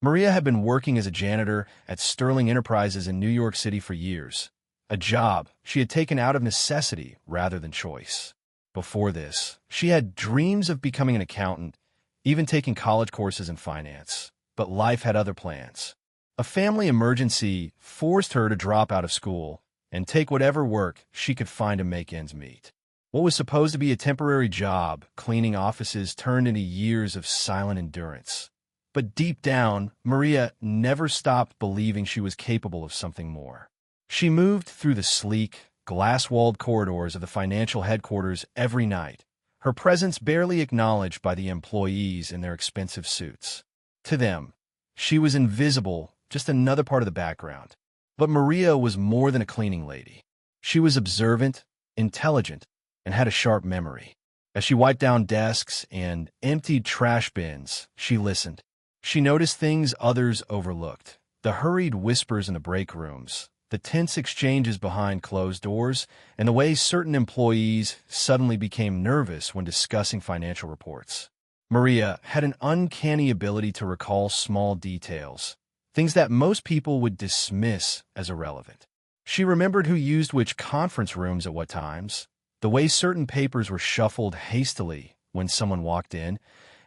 Maria had been working as a janitor at Sterling Enterprises in New York City for years, a job she had taken out of necessity rather than choice. Before this, she had dreams of becoming an accountant, even taking college courses in finance. But life had other plans. A family emergency forced her to drop out of school and take whatever work she could find to make ends meet. What was supposed to be a temporary job, cleaning offices, turned into years of silent endurance. But deep down, Maria never stopped believing she was capable of something more. She moved through the sleek, glass-walled corridors of the financial headquarters every night, her presence barely acknowledged by the employees in their expensive suits. To them, she was invisible, just another part of the background. But Maria was more than a cleaning lady. She was observant, intelligent, and had a sharp memory. As she wiped down desks and emptied trash bins, she listened. She noticed things others overlooked: the hurried whispers in the break rooms, the tense exchanges behind closed doors, and the way certain employees suddenly became nervous when discussing financial reports. Maria had an uncanny ability to recall small details, things that most people would dismiss as irrelevant. She remembered who used which conference rooms at what times, the way certain papers were shuffled hastily when someone walked in,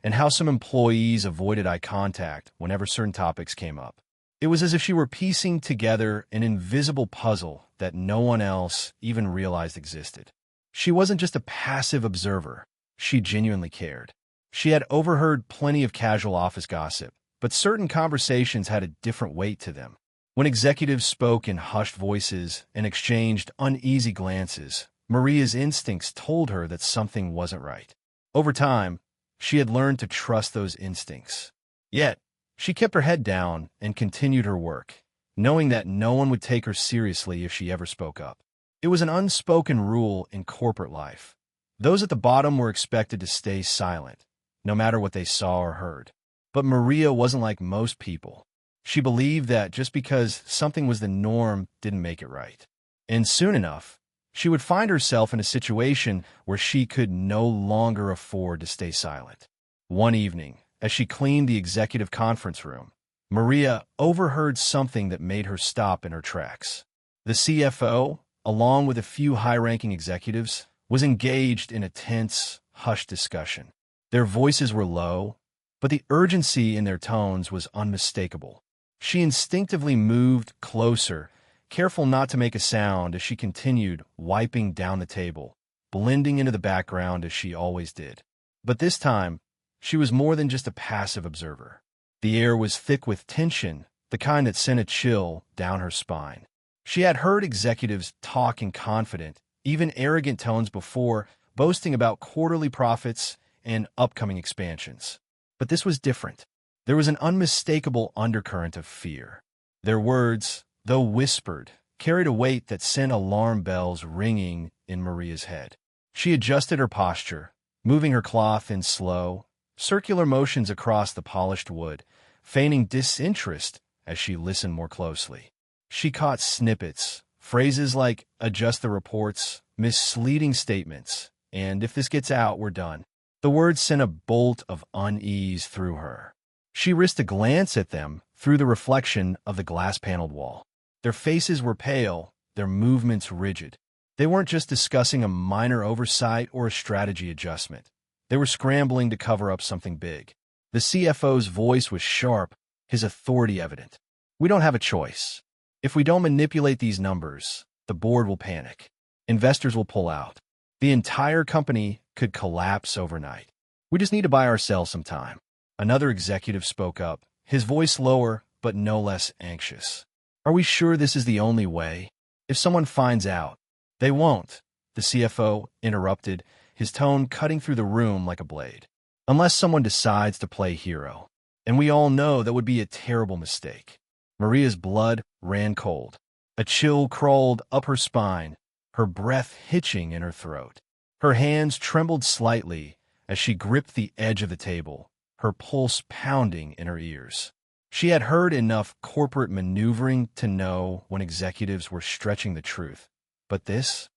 and how some employees avoided eye contact whenever certain topics came up. It was as if she were piecing together an invisible puzzle that no one else even realized existed. She wasn't just a passive observer. She genuinely cared. She had overheard plenty of casual office gossip, but certain conversations had a different weight to them. When executives spoke in hushed voices and exchanged uneasy glances, Maria's instincts told her that something wasn't right. Over time, she had learned to trust those instincts. Yet, she kept her head down and continued her work, knowing that no one would take her seriously if she ever spoke up. It was an unspoken rule in corporate life. Those at the bottom were expected to stay silent, no matter what they saw or heard. But Maria wasn't like most people. She believed that just because something was the norm didn't make it right. And soon enough, she would find herself in a situation where she could no longer afford to stay silent. One evening, as she cleaned the executive conference room, Maria overheard something that made her stop in her tracks. The CFO, along with a few high-ranking executives, was engaged in a tense, hushed discussion. Their voices were low, but the urgency in their tones was unmistakable. She instinctively moved closer, careful not to make a sound as she continued wiping down the table, blending into the background as she always did. But this time, she was more than just a passive observer. The air was thick with tension, the kind that sent a chill down her spine. She had heard executives talk in confident, even arrogant tones before, boasting about quarterly profits and upcoming expansions. But this was different. There was an unmistakable undercurrent of fear. Their words, though whispered, carried a weight that sent alarm bells ringing in Maria's head. She adjusted her posture, moving her cloth in slow, circular motions across the polished wood, feigning disinterest as she listened more closely. She caught snippets, phrases like "adjust the reports," misleading statements, and "if this gets out, we're done." The words sent a bolt of unease through her. She risked a glance at them through the reflection of the glass-paneled wall. Their faces were pale, their movements rigid. They weren't just discussing a minor oversight or a strategy adjustment. They were scrambling to cover up something big. The CFO's voice was sharp, his authority evident. "We don't have a choice. If we don't manipulate these numbers, the board will panic. Investors will pull out. The entire company could collapse overnight. We just need to buy ourselves some time." Another executive spoke up, his voice lower but no less anxious. "Are we sure this is the only way? If someone finds out—" "They won't," the CFO interrupted, his tone cutting through the room like a blade. "Unless someone decides to play hero. And we all know that would be a terrible mistake." Maria's blood ran cold. A chill crawled up her spine, her breath hitching in her throat. Her hands trembled slightly as she gripped the edge of the table, her pulse pounding in her ears. She had heard enough corporate maneuvering to know when executives were stretching the truth. But this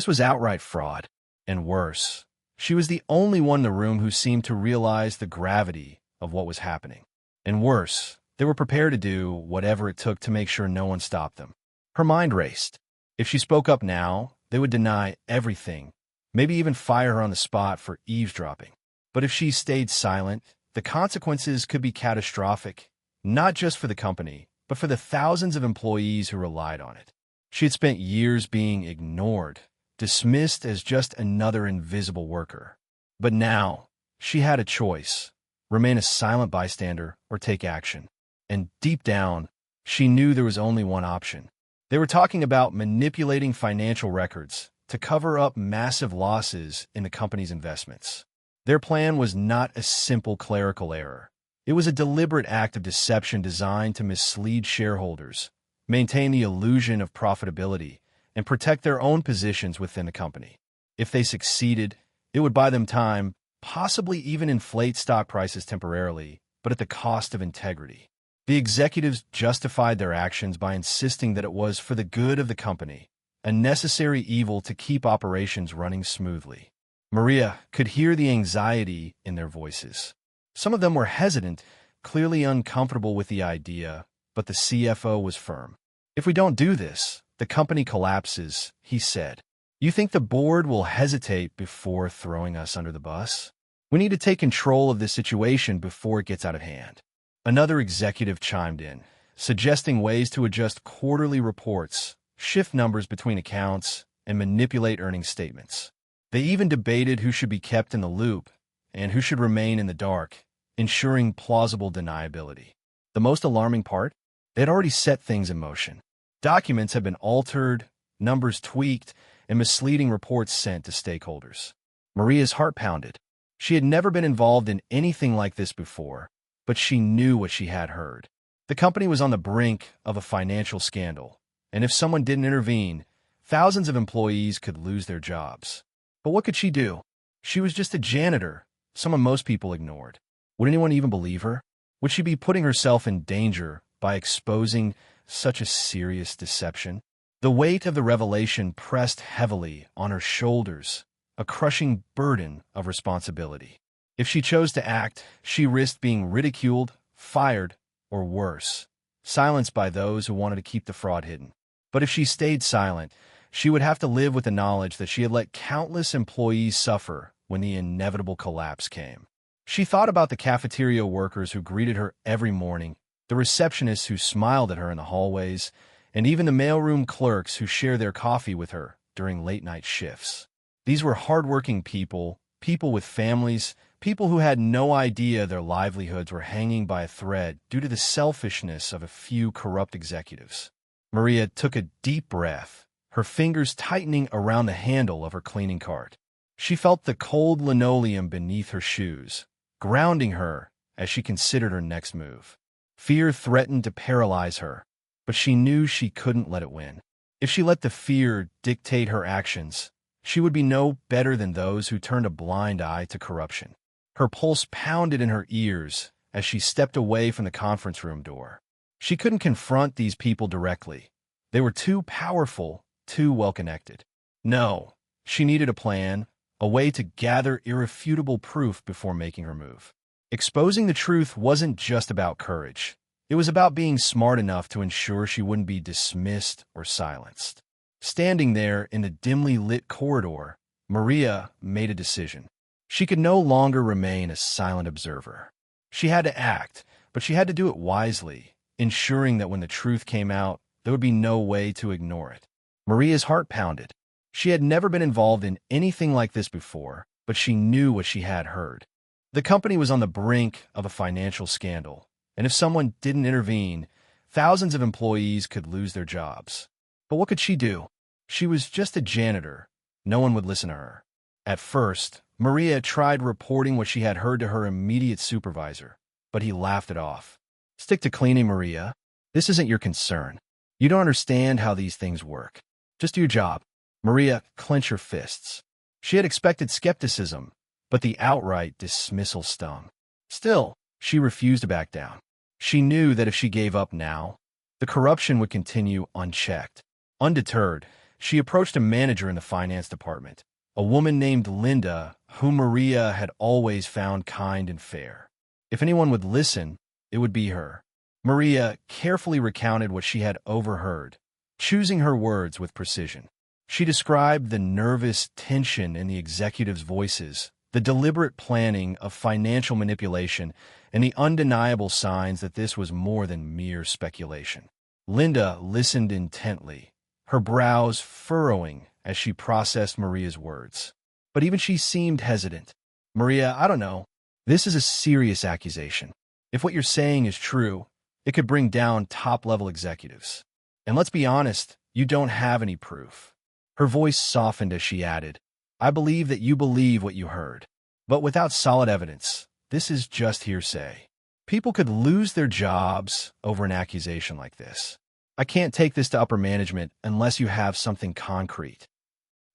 was outright fraud. And worse, she was the only one in the room who seemed to realize the gravity of what was happening. And worse, They were prepared to do whatever it took to make sure no one stopped them. Her mind raced. If she spoke up now, they would deny everything, maybe even fire her on the spot for eavesdropping. But if she stayed silent, the consequences could be catastrophic, not just for the company, but for the thousands of employees who relied on it. She had spent years being ignored, dismissed as just another invisible worker. But now, she had a choice: remain a silent bystander or take action. And deep down, she knew there was only one option. They were talking about manipulating financial records to cover up massive losses in the company's investments. Their plan was not a simple clerical error. It was a deliberate act of deception designed to mislead shareholders, maintain the illusion of profitability, and protect their own positions within the company. If they succeeded, it would buy them time, possibly even inflate stock prices temporarily, but at the cost of integrity. The executives justified their actions by insisting that it was for the good of the company, a necessary evil to keep operations running smoothly. Maria could hear the anxiety in their voices. Some of them were hesitant, clearly uncomfortable with the idea, but the CFO was firm. "If we don't do this, the company collapses," he said. "You think the board will hesitate before throwing us under the bus? We need to take control of this situation before it gets out of hand." Another executive chimed in, suggesting ways to adjust quarterly reports, shift numbers between accounts, and manipulate earnings statements. They even debated who should be kept in the loop and who should remain in the dark, ensuring plausible deniability. The most alarming part? They had already set things in motion. Documents had been altered, numbers tweaked, and misleading reports sent to stakeholders. Maria's heart pounded. She had never been involved in anything like this before, but she knew what she had heard. The company was on the brink of a financial scandal, and if someone didn't intervene, thousands of employees could lose their jobs. But what could she do? She was just a janitor, someone most people ignored. Would anyone even believe her? Would she be putting herself in danger by exposing such a serious deception? The weight of the revelation pressed heavily on her shoulders, a crushing burden of responsibility. If she chose to act, she risked being ridiculed, fired, or worse, silenced by those who wanted to keep the fraud hidden. But if she stayed silent, she would have to live with the knowledge that she had let countless employees suffer when the inevitable collapse came. She thought about the cafeteria workers who greeted her every morning, the receptionists who smiled at her in the hallways, and even the mailroom clerks who shared their coffee with her during late-night shifts. These were hardworking people, people with families, people who had no idea their livelihoods were hanging by a thread due to the selfishness of a few corrupt executives. Maria took a deep breath, her fingers tightening around the handle of her cleaning cart. She felt the cold linoleum beneath her shoes, grounding her as she considered her next move. Fear threatened to paralyze her, but she knew she couldn't let it win. If she let the fear dictate her actions, she would be no better than those who turned a blind eye to corruption. Her pulse pounded in her ears as she stepped away from the conference room door. She couldn't confront these people directly. They were too powerful, too well-connected. No, she needed a plan, a way to gather irrefutable proof before making her move. Exposing the truth wasn't just about courage. It was about being smart enough to ensure she wouldn't be dismissed or silenced. Standing there in the dimly lit corridor, Maria made a decision. She could no longer remain a silent observer. She had to act, but she had to do it wisely, ensuring that when the truth came out, there would be no way to ignore it. Maria's heart pounded. She had never been involved in anything like this before, but she knew what she had heard. The company was on the brink of a financial scandal, and if someone didn't intervene, thousands of employees could lose their jobs. But what could she do? She was just a janitor. No one would listen to her. At first, Maria tried reporting what she had heard to her immediate supervisor, but he laughed it off. "Stick to cleaning, Maria. This isn't your concern. You don't understand how these things work. Just do your job." Maria clenched her fists. She had expected skepticism, but the outright dismissal stung. Still, she refused to back down. She knew that if she gave up now, the corruption would continue unchecked. Undeterred, she approached a manager in the finance department, a woman named Linda, whom Maria had always found kind and fair. If anyone would listen, it would be her. Maria carefully recounted what she had overheard, choosing her words with precision. She described the nervous tension in the executives' voices, the deliberate planning of financial manipulation, and the undeniable signs that this was more than mere speculation. Linda listened intently, her brows furrowing as she processed Maria's words. But even she seemed hesitant. "Maria, I don't know. This is a serious accusation. If what you're saying is true, it could bring down top-level executives. And let's be honest, you don't have any proof." Her voice softened as she added, "I believe that you believe what you heard. But without solid evidence, this is just hearsay. People could lose their jobs over an accusation like this. I can't take this to upper management unless you have something concrete."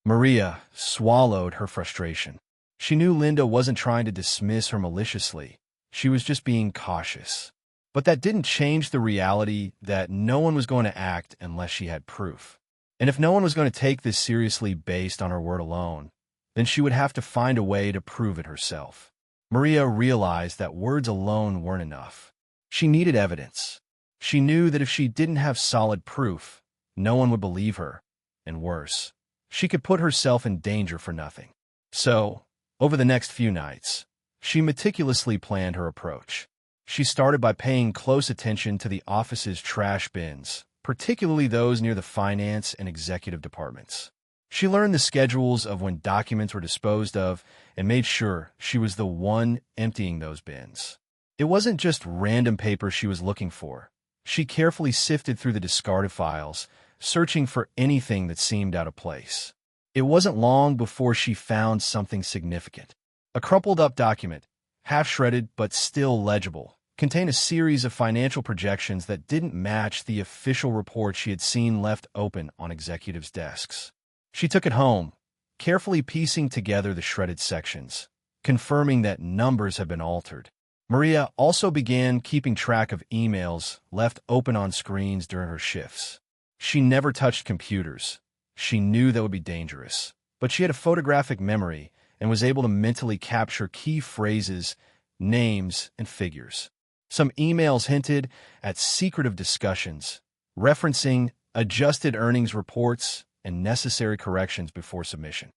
Maria swallowed her frustration. She knew Linda wasn't trying to dismiss her maliciously. She was just being cautious. But that didn't change the reality that no one was going to act unless she had proof. And if no one was going to take this seriously based on her word alone, then she would have to find a way to prove it herself. Maria realized that words alone weren't enough. She needed evidence. She knew that if she didn't have solid proof, no one would believe her, and worse, she could put herself in danger for nothing. So, over the next few nights, she meticulously planned her approach. She started by paying close attention to the office's trash bins, particularly those near the finance and executive departments. She learned the schedules of when documents were disposed of and made sure she was the one emptying those bins. It wasn't just random paper she was looking for. She carefully sifted through the discarded files, searching for anything that seemed out of place. It wasn't long before she found something significant. A crumpled-up document, half-shredded but still legible, contained a series of financial projections that didn't match the official report she had seen left open on executives' desks. She took it home, carefully piecing together the shredded sections, confirming that numbers had been altered. Maria also began keeping track of emails left open on screens during her shifts. She never touched computers. She knew that would be dangerous, but she had a photographic memory and was able to mentally capture key phrases, names, and figures. Some emails hinted at secretive discussions, referencing adjusted earnings reports and necessary corrections before submission.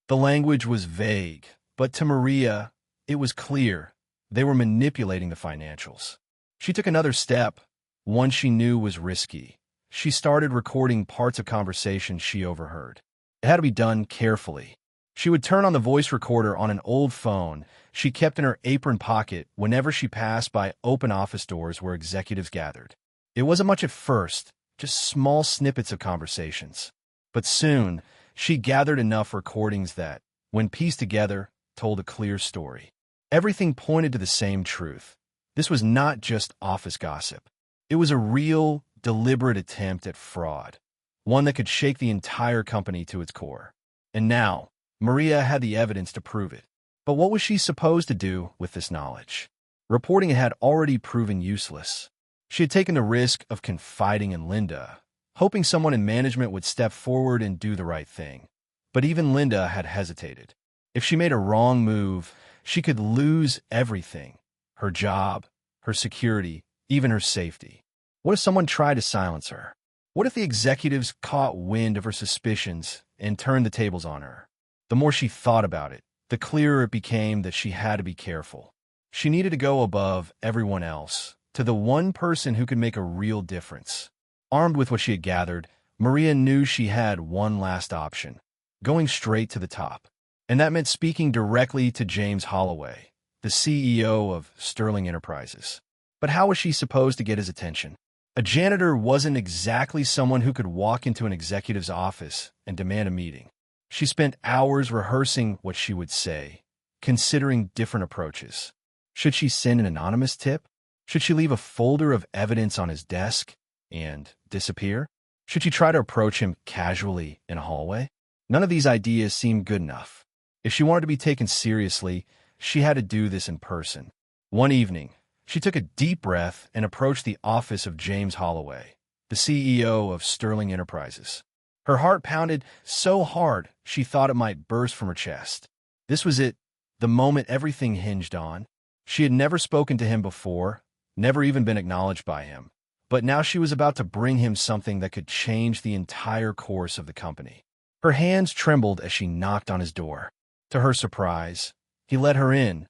The language was vague, but to Maria, it was clear. They were manipulating the financials. She took another step, one she knew was risky. She started recording parts of conversations she overheard. It had to be done carefully. She would turn on the voice recorder on an old phone she kept in her apron pocket whenever she passed by open office doors where executives gathered. It wasn't much at first, just small snippets of conversations. But soon, she gathered enough recordings that, when pieced together, told a clear story. Everything pointed to the same truth. This was not just office gossip. It was a real, deliberate attempt at fraud, one that could shake the entire company to its core. And now, Maria had the evidence to prove it. But what was she supposed to do with this knowledge? Reporting it had already proven useless. She had taken the risk of confiding in Linda, hoping someone in management would step forward and do the right thing. But even Linda had hesitated. If she made a wrong move, she could lose everything: her job, her security, even her safety. What if someone tried to silence her? What if the executives caught wind of her suspicions and turned the tables on her? The more she thought about it, the clearer it became that she had to be careful. She needed to go above everyone else, to the one person who could make a real difference. Armed with what she had gathered, Maria knew she had one last option: going straight to the top. And that meant speaking directly to James Holloway, the CEO of Sterling Enterprises. But how was she supposed to get his attention? A janitor wasn't exactly someone who could walk into an executive's office and demand a meeting. She spent hours rehearsing what she would say, considering different approaches. Should she send an anonymous tip? Should she leave a folder of evidence on his desk and disappear? Should she try to approach him casually in a hallway? None of these ideas seemed good enough. If she wanted to be taken seriously, she had to do this in person. One evening, she took a deep breath and approached the office of James Holloway, the CEO of Sterling Enterprises. Her heart pounded so hard she thought it might burst from her chest. This was it, the moment everything hinged on. She had never spoken to him before, never even been acknowledged by him. But now she was about to bring him something that could change the entire course of the company. Her hands trembled as she knocked on his door. To her surprise, he let her in,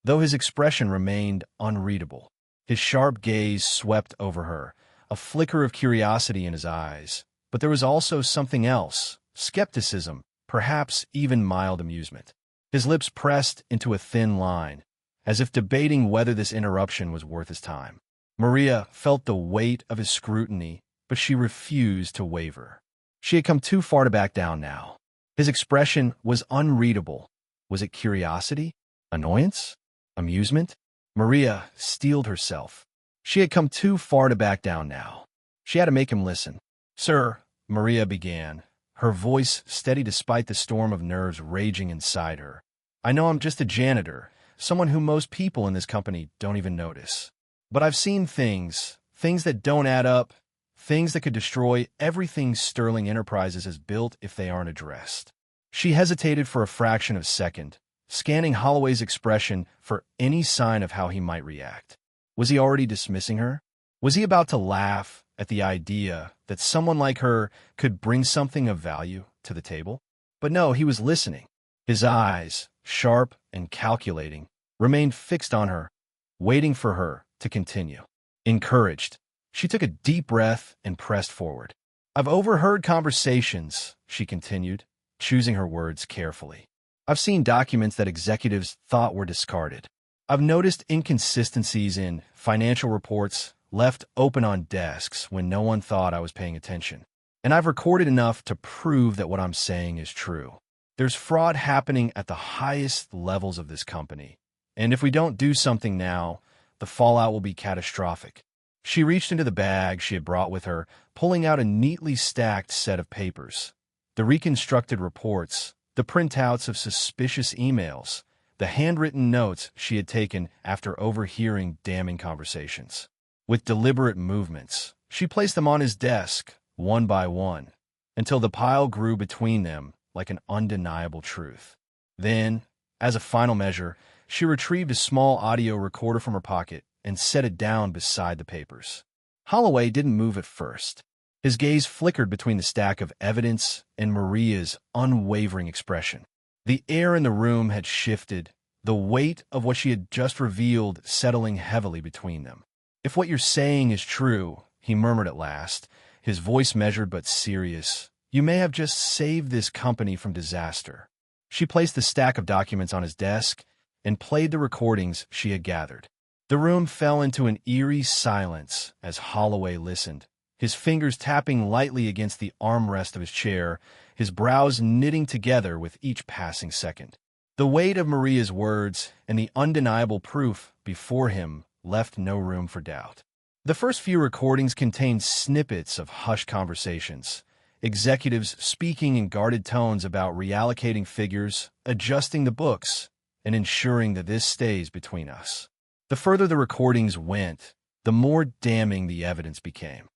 though his expression remained unreadable. His sharp gaze swept over her, a flicker of curiosity in his eyes. But there was also something else, skepticism, perhaps even mild amusement. His lips pressed into a thin line, as if debating whether this interruption was worth his time. Maria felt the weight of his scrutiny, but she refused to waver. She had come too far to back down now. His expression was unreadable. Was it curiosity? Annoyance? Amusement? Maria steeled herself. She had come too far to back down now. She had to make him listen. "Sir," Maria began, her voice steady despite the storm of nerves raging inside her. "I know I'm just a janitor, someone who most people in this company don't even notice. But I've seen things that don't add up, things that could destroy everything Sterling Enterprises has built if they aren't addressed." She hesitated for a fraction of a second, scanning Holloway's expression for any sign of how he might react. Was he already dismissing her? Was he about to laugh at the idea that someone like her could bring something of value to the table? But no, he was listening. His eyes, sharp and calculating, remained fixed on her, waiting for her to continue. Encouraged, she took a deep breath and pressed forward. "I've overheard conversations," she continued, choosing her words carefully. "I've seen documents that executives thought were discarded. I've noticed inconsistencies in financial reports left open on desks when no one thought I was paying attention. And I've recorded enough to prove that what I'm saying is true. There's fraud happening at the highest levels of this company. And if we don't do something now, the fallout will be catastrophic." She reached into the bag she had brought with her, pulling out a neatly stacked set of papers. The reconstructed reports, the printouts of suspicious emails, the handwritten notes she had taken after overhearing damning conversations. With deliberate movements, she placed them on his desk, one by one, until the pile grew between them like an undeniable truth. Then, as a final measure, she retrieved a small audio recorder from her pocket and set it down beside the papers. Holloway didn't move at first. His gaze flickered between the stack of evidence and Maria's unwavering expression. The air in the room had shifted, the weight of what she had just revealed settling heavily between them. "If what you're saying is true," he murmured at last, his voice measured but serious, "you may have just saved this company from disaster." She placed the stack of documents on his desk and played the recordings she had gathered. The room fell into an eerie silence as Holloway listened, his fingers tapping lightly against the armrest of his chair, his brows knitting together with each passing second. The weight of Maria's words and the undeniable proof before him left no room for doubt. The first few recordings contained snippets of hushed conversations, executives speaking in guarded tones about reallocating figures, adjusting the books, and ensuring that this stays between us. The further the recordings went, the more damning the evidence became.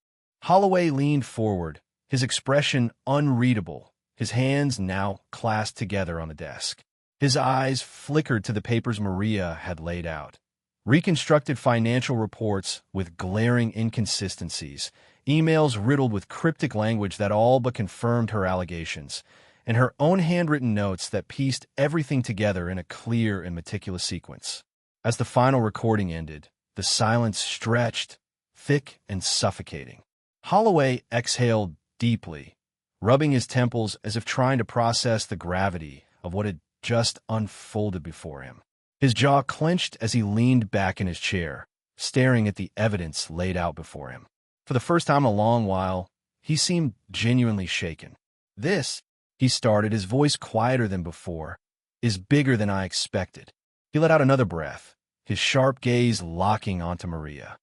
Holloway leaned forward, his expression unreadable, his hands now clasped together on the desk. His eyes flickered to the papers Maria had laid out. Reconstructed financial reports with glaring inconsistencies, emails riddled with cryptic language that all but confirmed her allegations, and her own handwritten notes that pieced everything together in a clear and meticulous sequence. As the final recording ended, the silence stretched, thick and suffocating. Holloway exhaled deeply, rubbing his temples as if trying to process the gravity of what had just unfolded before him. His jaw clenched as he leaned back in his chair, staring at the evidence laid out before him. For the first time in a long while, he seemed genuinely shaken. "This," he started, his voice quieter than before, "is bigger than I expected." He let out another breath, his sharp gaze locking onto Maria.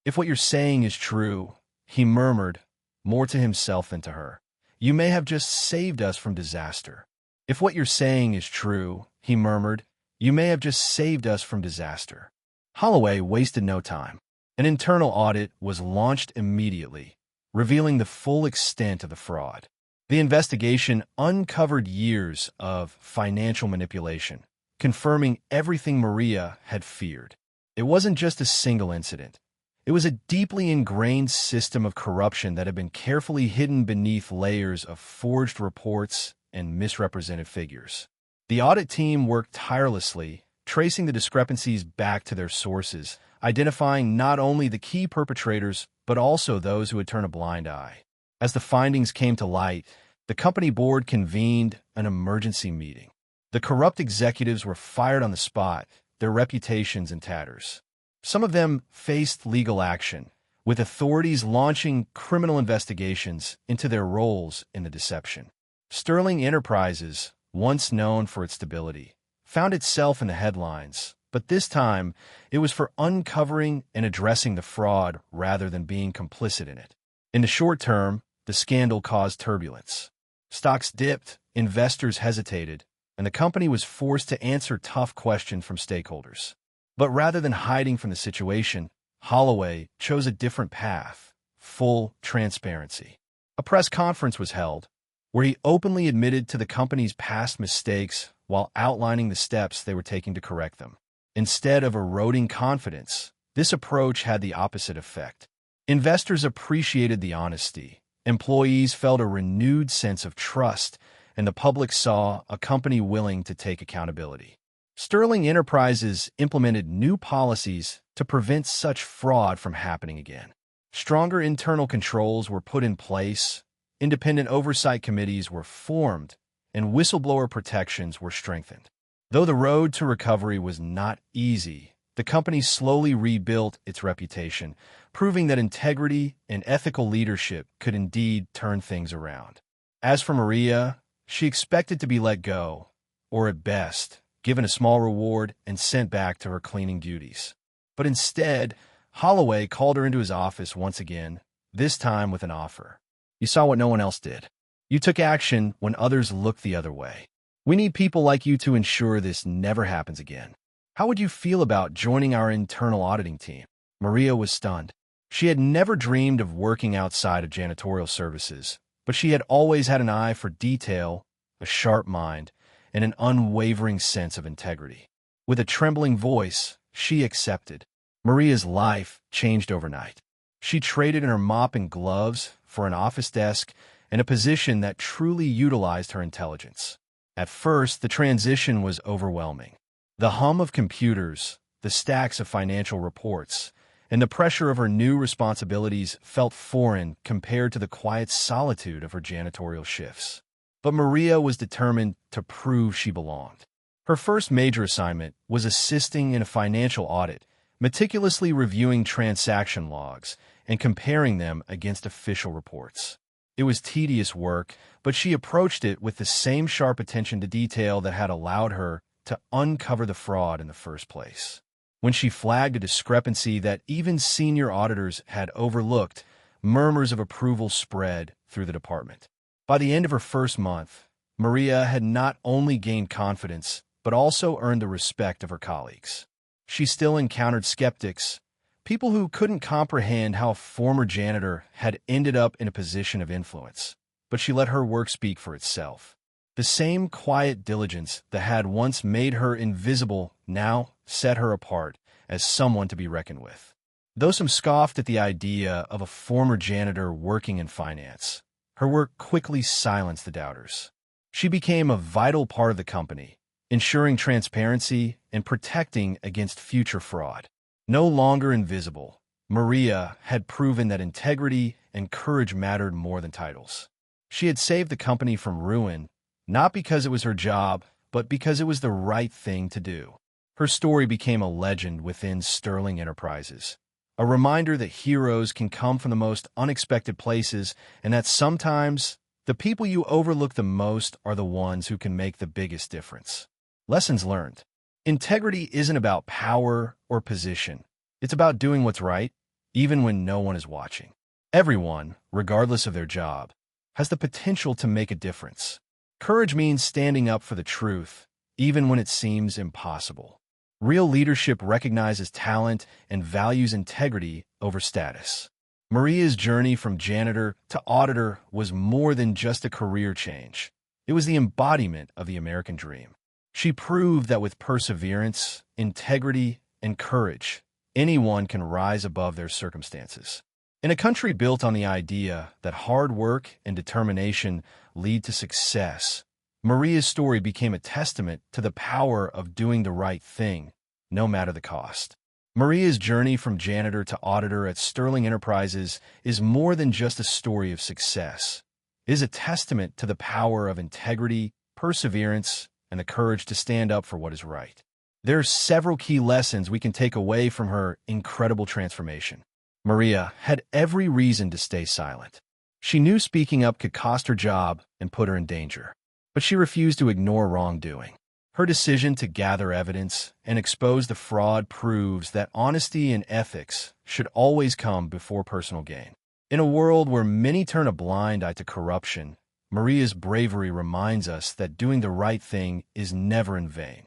"If what you're saying is true," he murmured, more to himself than to her, "you may have just saved us from disaster." "If what you're saying is true," he murmured, "you may have just saved us from disaster." Holloway wasted no time. An internal audit was launched immediately, revealing the full extent of the fraud. The investigation uncovered years of financial manipulation, confirming everything Maria had feared. It wasn't just a single incident. It was a deeply ingrained system of corruption that had been carefully hidden beneath layers of forged reports and misrepresented figures. The audit team worked tirelessly, tracing the discrepancies back to their sources, identifying not only the key perpetrators but also those who had turned a blind eye. As the findings came to light, the company board convened an emergency meeting. The corrupt executives were fired on the spot, their reputations in tatters. Some of them faced legal action, with authorities launching criminal investigations into their roles in the deception. Sterling Enterprises, once known for its stability, found itself in the headlines, but this time it was for uncovering and addressing the fraud rather than being complicit in it. In the short term, the scandal caused turbulence. Stocks dipped, investors hesitated, and the company was forced to answer tough questions from stakeholders. But rather than hiding from the situation, Holloway chose a different path: full transparency. A press conference was held, where he openly admitted to the company's past mistakes while outlining the steps they were taking to correct them. Instead of eroding confidence, this approach had the opposite effect. Investors appreciated the honesty, employees felt a renewed sense of trust, and the public saw a company willing to take accountability. Sterling Enterprises implemented new policies to prevent such fraud from happening again. Stronger internal controls were put in place, independent oversight committees were formed, and whistleblower protections were strengthened. Though the road to recovery was not easy, the company slowly rebuilt its reputation, proving that integrity and ethical leadership could indeed turn things around. As for Maria, she expected to be let go, or at best, given a small reward and sent back to her cleaning duties. But instead, Holloway called her into his office once again, this time with an offer. You saw what no one else did. You took action when others looked the other way. We need people like you to ensure this never happens again. How would you feel about joining our internal auditing team? Maria was stunned. She had never dreamed of working outside of janitorial services, but she had always had an eye for detail, a sharp mind, and an unwavering sense of integrity. With a trembling voice, she accepted. Maria's life changed overnight. She traded in her mop and gloves for an office desk and a position that truly utilized her intelligence. At first, the transition was overwhelming. The hum of computers, the stacks of financial reports, and the pressure of her new responsibilities felt foreign compared to the quiet solitude of her janitorial shifts. But Maria was determined to prove she belonged. Her first major assignment was assisting in a financial audit, meticulously reviewing transaction logs and comparing them against official reports. It was tedious work, but she approached it with the same sharp attention to detail that had allowed her to uncover the fraud in the first place. When she flagged a discrepancy that even senior auditors had overlooked, murmurs of approval spread through the department. By the end of her first month, Maria had not only gained confidence, but also earned the respect of her colleagues. She still encountered skeptics, people who couldn't comprehend how a former janitor had ended up in a position of influence. But she let her work speak for itself. The same quiet diligence that had once made her invisible now set her apart as someone to be reckoned with. Though some scoffed at the idea of a former janitor working in finance, her work quickly silenced the doubters. She became a vital part of the company, ensuring transparency and protecting against future fraud. No longer invisible, Maria had proven that integrity and courage mattered more than titles. She had saved the company from ruin, not because it was her job, but because it was the right thing to do. Her story became a legend within Sterling Enterprises, a reminder that heroes can come from the most unexpected places and that sometimes the people you overlook the most are the ones who can make the biggest difference. Lessons learned. Integrity isn't about power or position. It's about doing what's right, even when no one is watching. Everyone, regardless of their job, has the potential to make a difference. Courage means standing up for the truth, even when it seems impossible. Real leadership recognizes talent and values integrity over status. Maria's journey from janitor to auditor was more than just a career change. It was the embodiment of the American dream. She proved that with perseverance, integrity, and courage, anyone can rise above their circumstances. In a country built on the idea that hard work and determination lead to success, Maria's story became a testament to the power of doing the right thing, no matter the cost. Maria's journey from janitor to auditor at Sterling Enterprises is more than just a story of success. It is a testament to the power of integrity, perseverance, and the courage to stand up for what is right. There are several key lessons we can take away from her incredible transformation. Maria had every reason to stay silent. She knew speaking up could cost her job and put her in danger, but she refused to ignore wrongdoing. Her decision to gather evidence and expose the fraud proves that honesty and ethics should always come before personal gain. In a world where many turn a blind eye to corruption, Maria's bravery reminds us that doing the right thing is never in vain.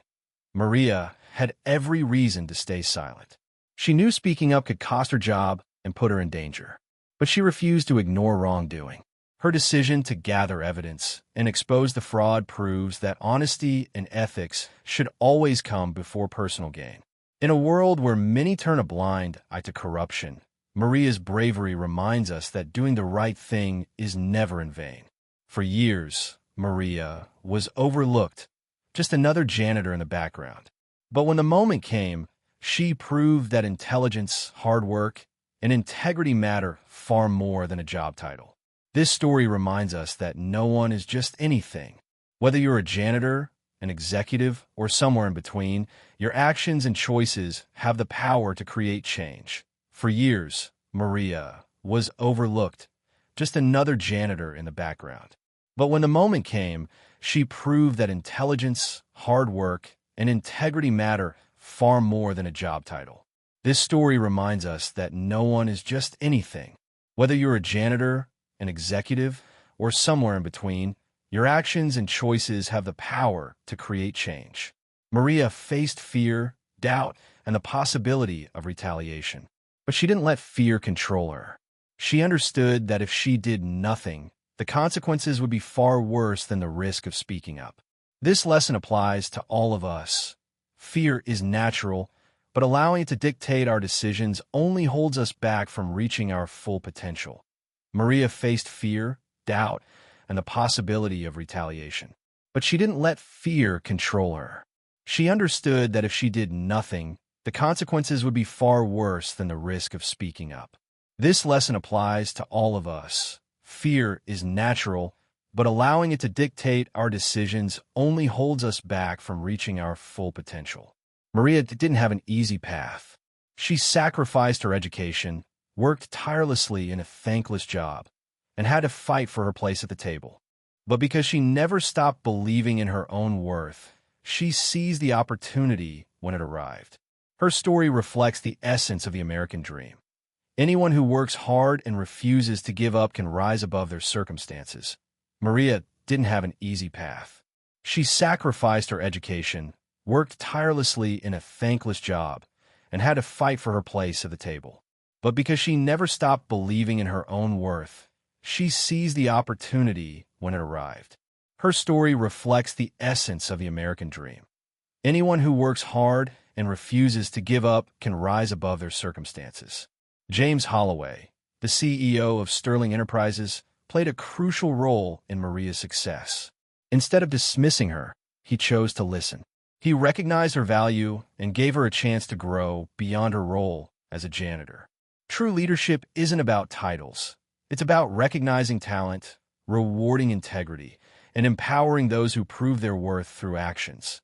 Maria had every reason to stay silent. She knew speaking up could cost her job and put her in danger, but she refused to ignore wrongdoing. Her decision to gather evidence and expose the fraud proves that honesty and ethics should always come before personal gain. In a world where many turn a blind eye to corruption, Maria's bravery reminds us that doing the right thing is never in vain. For years, Maria was overlooked, just another janitor in the background. But when the moment came, she proved that intelligence, hard work, and integrity matter far more than a job title. This story reminds us that no one is just anything. Whether you're a janitor, an executive, or somewhere in between, your actions and choices have the power to create change. For years, Maria was overlooked, just another janitor in the background. But when the moment came, she proved that intelligence, hard work, and integrity matter far more than a job title. This story reminds us that no one is just anything. Whether you're a janitor, an executive, or somewhere in between, your actions and choices have the power to create change. Maria faced fear, doubt, and the possibility of retaliation. But she didn't let fear control her. She understood that if she did nothing, the consequences would be far worse than the risk of speaking up. This lesson applies to all of us. Fear is natural, but allowing it to dictate our decisions only holds us back from reaching our full potential. Maria faced fear, doubt, and the possibility of retaliation. But she didn't let fear control her. She understood that if she did nothing, the consequences would be far worse than the risk of speaking up. This lesson applies to all of us. Fear is natural, but allowing it to dictate our decisions only holds us back from reaching our full potential. Maria didn't have an easy path. She sacrificed her education, worked tirelessly in a thankless job, and had to fight for her place at the table. But because she never stopped believing in her own worth, she seized the opportunity when it arrived. Her story reflects the essence of the American dream. Anyone who works hard and refuses to give up can rise above their circumstances. Maria didn't have an easy path. She sacrificed her education, worked tirelessly in a thankless job, and had to fight for her place at the table. But because she never stopped believing in her own worth, she seized the opportunity when it arrived. Her story reflects the essence of the American dream. Anyone who works hard and refuses to give up can rise above their circumstances. James Holloway, the CEO of Sterling Enterprises, played a crucial role in Maria's success. Instead of dismissing her, he chose to listen. He recognized her value and gave her a chance to grow beyond her role as a janitor. True leadership isn't about titles. It's about recognizing talent, rewarding integrity, and empowering those who prove their worth through actions.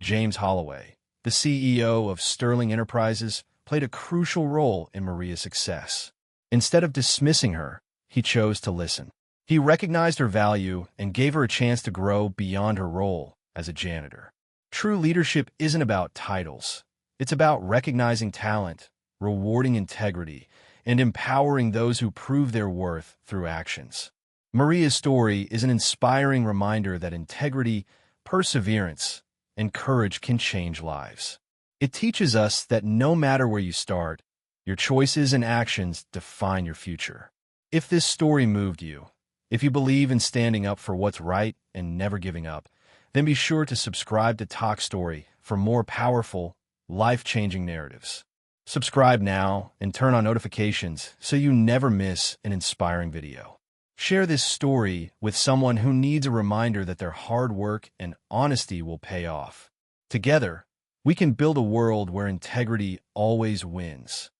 James Holloway, the CEO of Sterling Enterprises, played a crucial role in Maria's success. Instead of dismissing her, he chose to listen. He recognized her value and gave her a chance to grow beyond her role as a janitor. True leadership isn't about titles. It's about recognizing talent, rewarding integrity, and empowering those who prove their worth through actions. Maria's story is an inspiring reminder that integrity, perseverance, and courage can change lives. It teaches us that no matter where you start, your choices and actions define your future. If this story moved you, if you believe in standing up for what's right and never giving up, then be sure to subscribe to Toch Story for more powerful, life-changing narratives. Subscribe now and turn on notifications so you never miss an inspiring video. Share this story with someone who needs a reminder that their hard work and honesty will pay off. Together, we can build a world where integrity always wins.